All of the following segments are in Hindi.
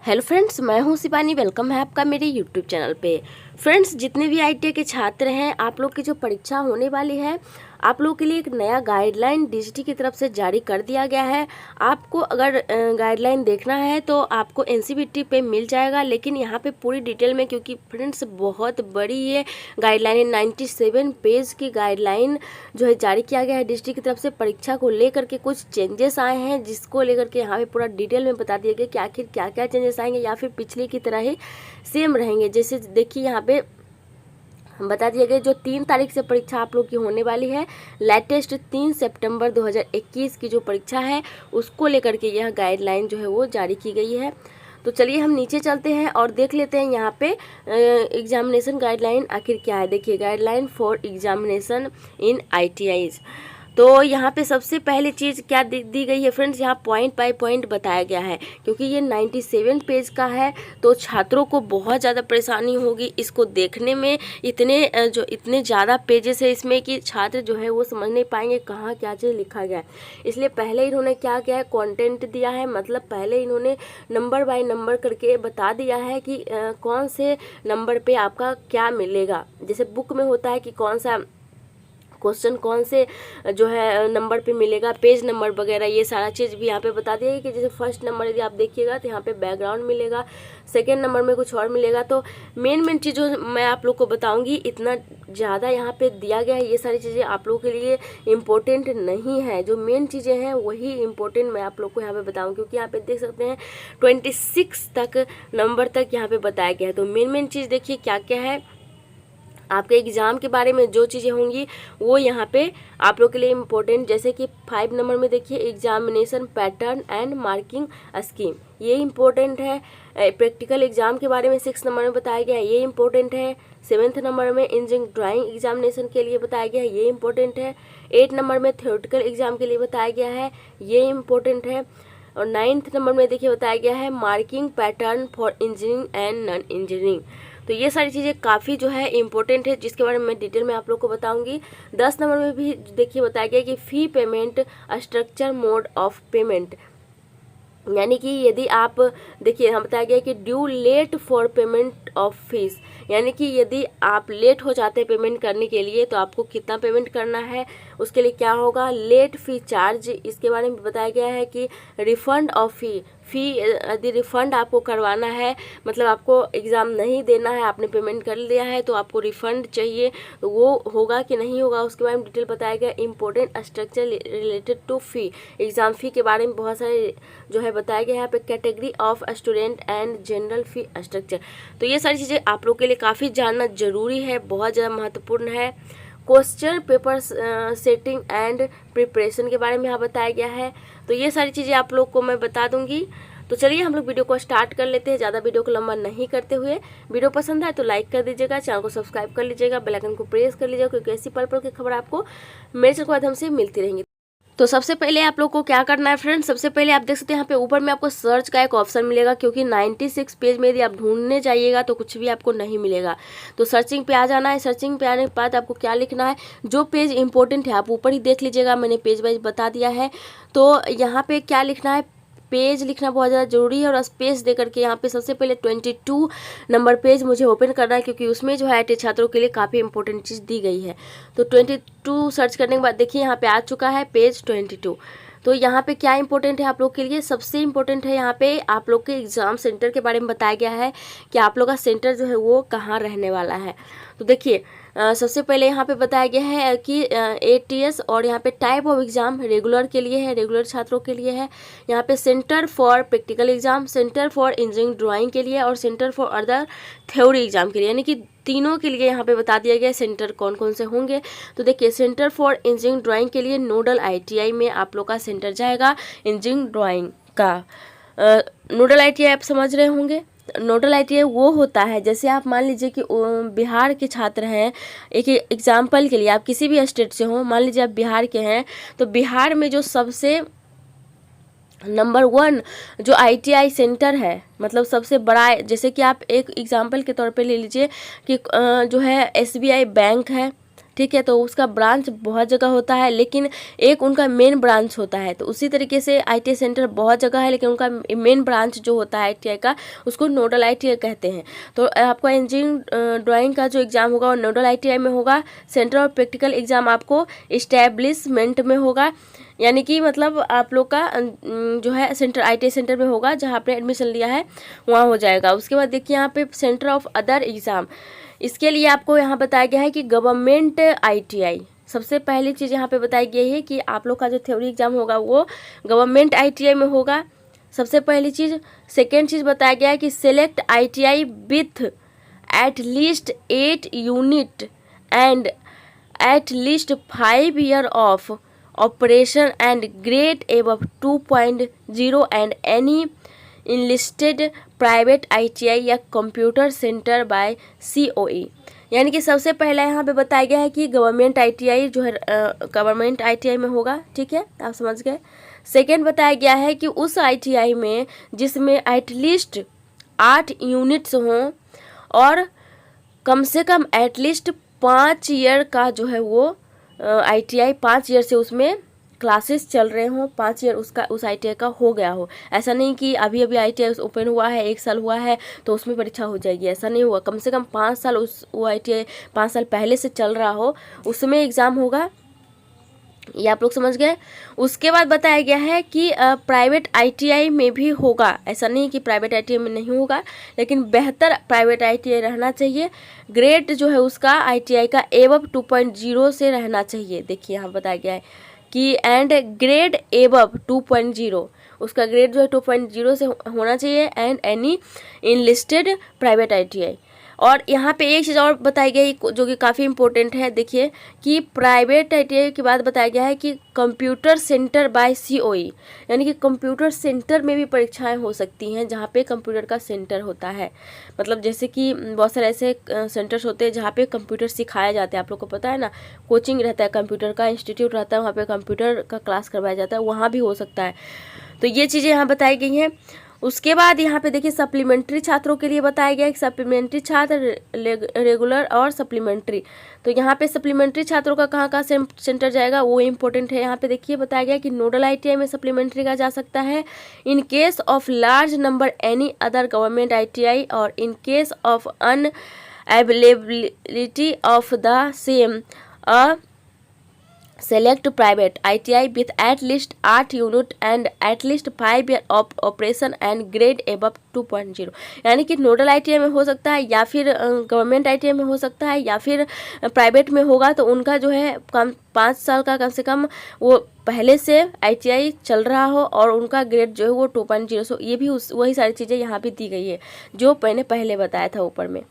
हेलो फ्रेंड्स, मैं हूं शिवानी। वेलकम है आपका मेरे यूट्यूब चैनल पे। फ्रेंड्स, जितने भी आईटीआई के छात्र हैं, आप लोग की जो परीक्षा होने वाली है, आप लोग के लिए एक नया गाइडलाइन डीजीटी की तरफ से जारी कर दिया गया है। आपको अगर गाइडलाइन देखना है तो आपको एनसीईआरटी पे मिल जाएगा, लेकिन यहाँ पे पूरी डिटेल में, क्योंकि फ्रेंड्स बहुत बड़ी ये गाइडलाइन है, 97 पेज की गाइडलाइन जो है जारी किया गया है डीजीटी की तरफ से। परीक्षा को लेकर के कुछ चेंजेस आए हैं, जिसको लेकर के यहाँ पे पूरा डिटेल में बता दिया गया कि आखिर क्या क्या चेंजेस आएंगे या फिर पिछले की तरह ही सेम रहेंगे। जैसे देखिए यहाँ पे बता दिया गया, जो 3 तारीख से परीक्षा आप लोग की होने वाली है, लेटेस्ट 3 सितंबर 2021 की जो परीक्षा है, उसको लेकर के यह गाइडलाइन जो है वो जारी की गई है। तो चलिए हम नीचे चलते हैं और देख लेते हैं यहाँ पे एग्जामिनेशन गाइडलाइन आखिर क्या है। देखिए, guideline for examination in ITIs. तो यहाँ पे सबसे पहली चीज़ क्या दी गई है फ्रेंड्स, यहाँ पॉइंट बाय पॉइंट बताया गया है। क्योंकि ये 97 पेज का है तो छात्रों को बहुत ज़्यादा परेशानी होगी इसको देखने में। इतने ज़्यादा पेजेस है इसमें कि छात्र जो है वो समझ नहीं पाएंगे कहाँ क्या चीज़ लिखा गया है। इसलिए पहले इन्होंने क्या किया है, कंटेंट दिया है, मतलब पहले इन्होंने नंबर बाय नंबर करके बता दिया है कि कौन से नंबर पे आपका क्या मिलेगा। जैसे बुक में होता है कि कौन सा क्वेश्चन कौन से जो है नंबर पे मिलेगा, पेज नंबर वगैरह, ये सारा चीज़ भी यहाँ पे बता दिया है कि जैसे फर्स्ट नंबर यदि आप देखिएगा तो यहाँ पे बैकग्राउंड मिलेगा, सेकेंड नंबर में कुछ और मिलेगा। तो मेन चीज़ों मैं आप लोग को बताऊंगी, इतना ज़्यादा यहाँ पे दिया गया है। ये सारी चीज़ें आप लोगों के लिए इम्पोर्टेंट नहीं है, जो मेन चीज़ें हैं वही इम्पोर्टेंट मैं आप लोग को यहाँ पे बताऊँ। क्योंकि यहाँ पे देख सकते हैं 26 तक नंबर तक यहाँ पे बताया गया है। तो मेन चीज़ देखिए क्या क्या है, आपके एग्ज़ाम के बारे में जो चीज़ें होंगी वो यहाँ पे आप लोग के लिए इम्पोर्टेंट। जैसे कि 5 नंबर में देखिए examination pattern and marking scheme, ये इम्पोर्टेंट है। प्रैक्टिकल एग्जाम के बारे में 6 नंबर में बताया गया है, ये इम्पोर्टेंट है। 7th नंबर में इंजीनियरिंग ड्राइंग एग्जामिनेशन के लिए बताया गया है, ये इम्पोर्टेंट है। 8 नंबर में थ्योरेटिकल एग्जाम के लिए बताया गया है, ये इम्पोर्टेंट है। और 9th नंबर में देखिए बताया गया है marking pattern for engineering and non engineering. तो ये सारी चीज़ें काफ़ी जो है इम्पोर्टेंट है, जिसके बारे में मैं डिटेल में आप लोग को बताऊंगी। 10 नंबर में भी देखिए बताया गया कि fee payment structure mode of payment, यानी कि यदि आप देखिए हम बताया गया कि due late for payment of fees, यानी कि यदि आप लेट हो जाते हैं पेमेंट करने के लिए तो आपको कितना पेमेंट करना है, उसके लिए क्या होगा, लेट फ़ी चार्ज। इसके बारे में बताया गया है कि रिफ़ंड ऑफ फ़ी यदि रिफ़ंड आपको करवाना है, मतलब आपको एग्ज़ाम नहीं देना है, आपने पेमेंट कर लिया है तो आपको रिफ़ंड चाहिए, तो वो होगा कि नहीं होगा उसके बारे में डिटेल बताया गया। Important structure related to fee, exam fee के बारे में बहुत सारे जो है बताया गया है यहाँ पे। Category of student and general fee structure, तो ये सारी चीज़ें आप लोग के लिए काफ़ी जानना ज़रूरी है, बहुत ज़्यादा महत्वपूर्ण है। Question paper setting and preparation के बारे में यहाँ बताया गया है। तो ये सारी चीज़ें आप लोग को मैं बता दूंगी। तो चलिए हम लोग वीडियो को स्टार्ट कर लेते हैं, ज़्यादा वीडियो को लंबा नहीं करते हुए। वीडियो पसंद आए तो लाइक कर दीजिएगा, चैनल को सब्सक्राइब कर लीजिएगा, बेल आइकन को प्रेस कर लीजिएगा, क्योंकि ऐसी पल की खबर आपको मेरे चैनल के माध्यम से मिलती रहेंगी। तो सबसे पहले आप लोग को क्या करना है फ्रेंड्स, सबसे पहले आप देख सकते हैं यहाँ पे ऊपर में आपको सर्च का एक ऑप्शन मिलेगा। क्योंकि 96 पेज में यदि आप ढूंढने जाइएगा तो कुछ भी आपको नहीं मिलेगा, तो सर्चिंग पे आ जाना है। सर्चिंग पे आने के बाद आपको क्या लिखना है, जो पेज इंपॉर्टेंट है आप ऊपर ही देख लीजिएगा, मैंने पेज वाइज बता दिया है। तो यहाँ पे क्या लिखना है, पेज लिखना बहुत ज़्यादा जरूरी है, और स्पेस दे करके यहाँ पे सबसे पहले 22 नंबर पेज मुझे ओपन करना है, क्योंकि उसमें जो है आईटी छात्रों के लिए काफ़ी इंपॉर्टेंट चीज़ दी गई है। तो 22 सर्च करने के बाद देखिए यहाँ पे आ चुका है पेज 22। तो यहाँ पे क्या इंपॉर्टेंट है आप लोग के लिए, सबसे इम्पोर्टेंट है यहाँ पे आप लोग के एग्ज़ाम सेंटर के बारे में बताया गया है कि आप लोग का सेंटर जो है वो कहाँ रहने वाला है। तो देखिए सबसे पहले यहाँ पे बताया गया है कि ATS, और यहाँ पे टाइप ऑफ एग्ज़ाम रेगुलर के लिए है, रेगुलर छात्रों के लिए है। यहाँ पे centre for practical exam, centre for engineering drawing के लिए, और centre for other theory exam के लिए, यानी कि तीनों के लिए यहाँ पे बता दिया गया सेंटर कौन कौन से होंगे। तो देखिए सेंटर फॉर इंजीनियरिंग ड्राइंग के लिए नोडल ITI में आप लोग का सेंटर जाएगा इंजीनियरिंग ड्राइंग का। नोडल ITI आप समझ रहे होंगे, नोडल ITI वो होता है, जैसे आप मान लीजिए कि बिहार के छात्र हैं, एक एग्जाम्पल के लिए आप किसी भी स्टेट से हो, मान लीजिए आप बिहार के हैं, तो बिहार में जो सबसे नंबर 1 जो ITI सेंटर है, मतलब सबसे बड़ा, जैसे कि आप एक एग्जाम्पल के तौर पे ले लीजिए कि जो है SBI बैंक है, ठीक है। तो उसका ब्रांच बहुत जगह होता है, लेकिन एक उनका मेन ब्रांच होता है। तो उसी तरीके से ITI सेंटर बहुत जगह है, लेकिन उनका मेन ब्रांच जो होता है ITI का, उसको नोडल ITI कहते हैं। तो आपका इंजीनियरिंग ड्राइंग का जो एग्ज़ाम होगा वो नोडल ITI में होगा। सेंटर और प्रैक्टिकल एग्ज़ाम आपको इस्टेब्लिशमेंट में होगा, यानी कि मतलब आप लोग का जो है सेंटर ITI सेंटर में होगा, जहाँ आपने एडमिशन लिया है वहाँ हो जाएगा। उसके बाद देखिए यहाँ पे सेंटर ऑफ अदर एग्ज़ाम, इसके लिए आपको यहाँ बताया गया है कि गवर्नमेंट ITI। सबसे पहली चीज़ यहाँ पे बताई गई है कि आप लोग का जो थ्योरी एग्ज़ाम होगा वो गवर्नमेंट ITI में होगा, सबसे पहली चीज़। सेकेंड चीज़ बताया गया है कि select ITI with at least 8 unit and at least 5 year of operation and grade above 2.0 and any enlisted private ITI या कंप्यूटर सेंटर बाय COE। यानी कि सबसे पहला यहाँ पे बताया गया है कि गवर्नमेंट ITI जो है गवर्नमेंट ITI में होगा, ठीक है, आप समझ गए। सेकेंड बताया गया है कि उस ITI में जिसमें एटलीस्ट 8 यूनिट्स हों और कम से कम एटलीस्ट 5 ईयर का जो है वो ITI 5 ईयर से उसमें क्लासेस चल रहे हों, 5 ईयर उसका उस ITI का हो गया हो। ऐसा नहीं कि अभी अभी ITI ओपन हुआ है, 1 साल हुआ है तो उसमें परीक्षा हो जाएगी, ऐसा नहीं हुआ। कम से कम 5 साल वो ITI 5 साल पहले से चल रहा हो, उसमें एग्ज़ाम होगा। ये आप लोग समझ गए। उसके बाद बताया गया है कि प्राइवेट ITI में भी होगा, ऐसा नहीं कि प्राइवेट ITI में नहीं होगा, लेकिन बेहतर प्राइवेट ITI रहना चाहिए। ग्रेड जो है उसका ITI का एबव 2.0 से रहना चाहिए। देखिए यहाँ बताया गया है कि एंड ग्रेड एबव 2.0, उसका ग्रेड जो है 2.0 से होना चाहिए and any enlisted private ITI। और यहाँ पे एक चीज़ और बताई गई जो कि काफ़ी इम्पोर्टेंट है, देखिए कि प्राइवेट ITI के बाद बताया गया है कि कंप्यूटर सेंटर बाय COE, यानी कि कंप्यूटर सेंटर में भी परीक्षाएं हो सकती हैं जहाँ पे कंप्यूटर का सेंटर होता है। मतलब जैसे कि बहुत सारे ऐसे सेंटर्स होते हैं जहाँ पे कंप्यूटर सिखाया जाता है, आप लोग को पता है ना, कोचिंग रहता है, कंप्यूटर का इंस्टीट्यूट रहता है, वहाँ पर कंप्यूटर का क्लास करवाया जाता है, वहाँ भी हो सकता है। तो ये चीज़ें यहाँ बताई गई हैं। उसके बाद यहाँ पे देखिए सप्लीमेंट्री छात्रों के लिए बताया गया है कि सप्लीमेंट्री छात्र रेगुलर और सप्लीमेंट्री। तो यहाँ पे सप्लीमेंट्री छात्रों का कहाँ सेंटर जाएगा वो इम्पोर्टेंट है। यहाँ पे देखिए बताया गया कि नोडल ITI में सप्लीमेंट्री का जा सकता है in case of large number any other government ITI और in case of unavailability of the same select private ITI with at least 8 unit and at least 5 year of operation and grade above 2.0। यानी कि नोडल ITI में हो सकता है या फिर गवर्नमेंट ITI में हो सकता है या फिर प्राइवेट में होगा, तो उनका जो है 5 साल का कम से कम वो पहले से ITI चल रहा हो और उनका ग्रेड जो है वो 2.0। ये भी वही सारी चीज़ें यहाँ पे दी गई है जो मैंने पहले बताया था ऊपर में।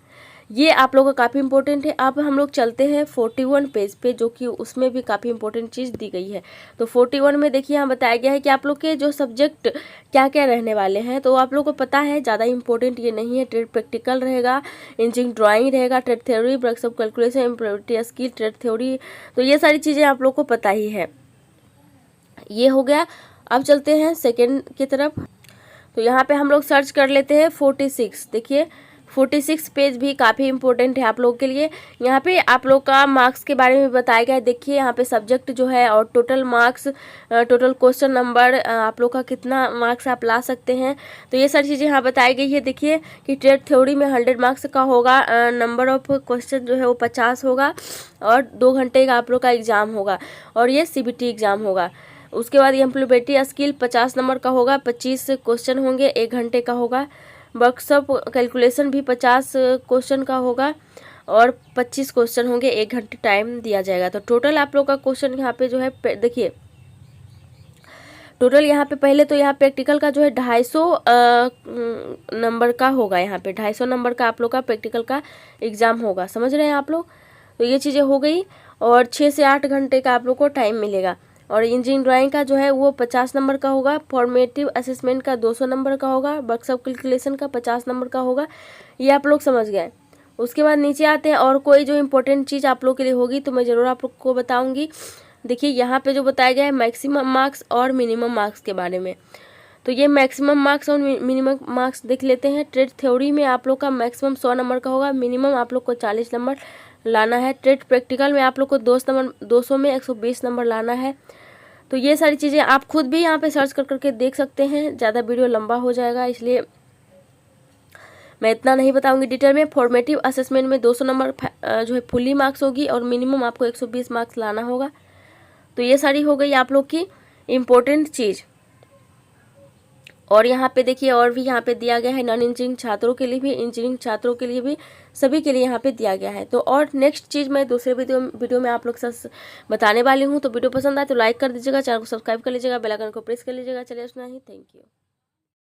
ये आप लोगों का काफ़ी इंपॉर्टेंट है। अब हम लोग चलते हैं 41 पेज पे, जो कि उसमें भी काफ़ी इंपॉर्टेंट चीज़ दी गई है। तो 41 में देखिए यहाँ बताया गया है कि आप लोग के जो सब्जेक्ट क्या क्या रहने वाले हैं। तो आप लोग को पता है, ज़्यादा इंपॉर्टेंट ये नहीं है। ट्रेड प्रैक्टिकल रहेगा, इंजीनियरिंग ड्राइंग रहेगा, trade theory, workshop calculation, employability skill, trade theory. तो ये सारी चीज़ें आप लोग को पता ही है। ये हो गया। अब चलते हैं सेकेंड की तरफ। तो यहाँ पे हम लोग सर्च कर लेते हैं 46। देखिए 46 पेज भी काफ़ी इंपॉर्टेंट है आप लोगों के लिए। यहाँ पे आप लोग का मार्क्स के बारे में बताया गया है। देखिए यहाँ पे सब्जेक्ट जो है और total marks, total question number, आप लोग का कितना मार्क्स आप ला सकते हैं, तो ये सारी चीज़ें यहाँ बताई गई है। देखिए कि ट्रेड थ्योरी में 100 मार्क्स का होगा, नंबर ऑफ क्वेश्चन जो है वो 50 होगा और 2 घंटे का आप लोग का एग्ज़ाम होगा और ये CBT एग्ज़ाम होगा। उसके बाद एम्प्लॉयबिलिटी स्किल 50 नंबर का होगा, 25 क्वेश्चन होंगे, 1 घंटे का होगा। वर्कशॉप कैलकुलेशन भी 50 क्वेश्चन का होगा और 25 क्वेश्चन होंगे, 1 घंटे टाइम दिया जाएगा। तो टोटल आप लोग का क्वेश्चन यहाँ पे जो है देखिए टोटल यहाँ पे पहले तो यहाँ प्रैक्टिकल का जो है 250 नंबर का होगा। यहाँ पे 250 नंबर का आप लोग का प्रैक्टिकल का एग्ज़ाम होगा, समझ रहे हैं आप लोग। तो ये चीज़ें हो गई और 6 से 8 घंटे का आप लोग को टाइम मिलेगा। और इंजीनियरिंग ड्राइंग का जो है वो 50 नंबर का होगा, फॉर्मेटिव असेसमेंट का 200 नंबर का होगा, वर्कशॉप कैलकुलेशन का 50 नंबर का होगा। ये आप लोग समझ गए। उसके बाद नीचे आते हैं और कोई जो इम्पोर्टेंट चीज़ आप लोग के लिए होगी तो मैं ज़रूर आप लोग को बताऊंगी। देखिए यहाँ पे जो बताया गया है मैक्सिमम मार्क्स और मिनिमम मार्क्स के बारे में। तो ये मैक्सिमम मार्क्स और मिनिमम मार्क्स देख लेते हैं। ट्रेड थ्योरी में आप लोग का मैक्सिमम 100 नंबर का होगा, मिनिमम आप लोग को 40 नंबर लाना है। टेट प्रैक्टिकल में आप लोग को 200 में 120 नंबर लाना है। तो ये सारी चीज़ें आप खुद भी यहाँ पे सर्च कर करके देख सकते हैं। ज़्यादा वीडियो लंबा हो जाएगा इसलिए मैं इतना नहीं बताऊंगी डिटेल में। फॉर्मेटिव असेसमेंट में 200 नंबर जो है फुली मार्क्स होगी और मिनिमम आपको 120 मार्क्स लाना होगा। तो ये सारी हो गई आप लोग की इम्पोर्टेंट चीज़। और यहाँ पे देखिए और भी यहाँ पे दिया गया है नॉन इंजीनियरिंग छात्रों के लिए भी, इंजीनियरिंग छात्रों के लिए भी, सभी के लिए यहाँ पे दिया गया है। तो और नेक्स्ट चीज़ मैं दूसरे वीडियो में आप लोग के साथ बताने वाली हूँ। तो वीडियो पसंद आए तो लाइक कर दीजिएगा, चैनल को सब्सक्राइब कर लीजिएगा, बेल आइकन को प्रेस कर लीजिएगा। चलिए उतना ही, थैंक यू।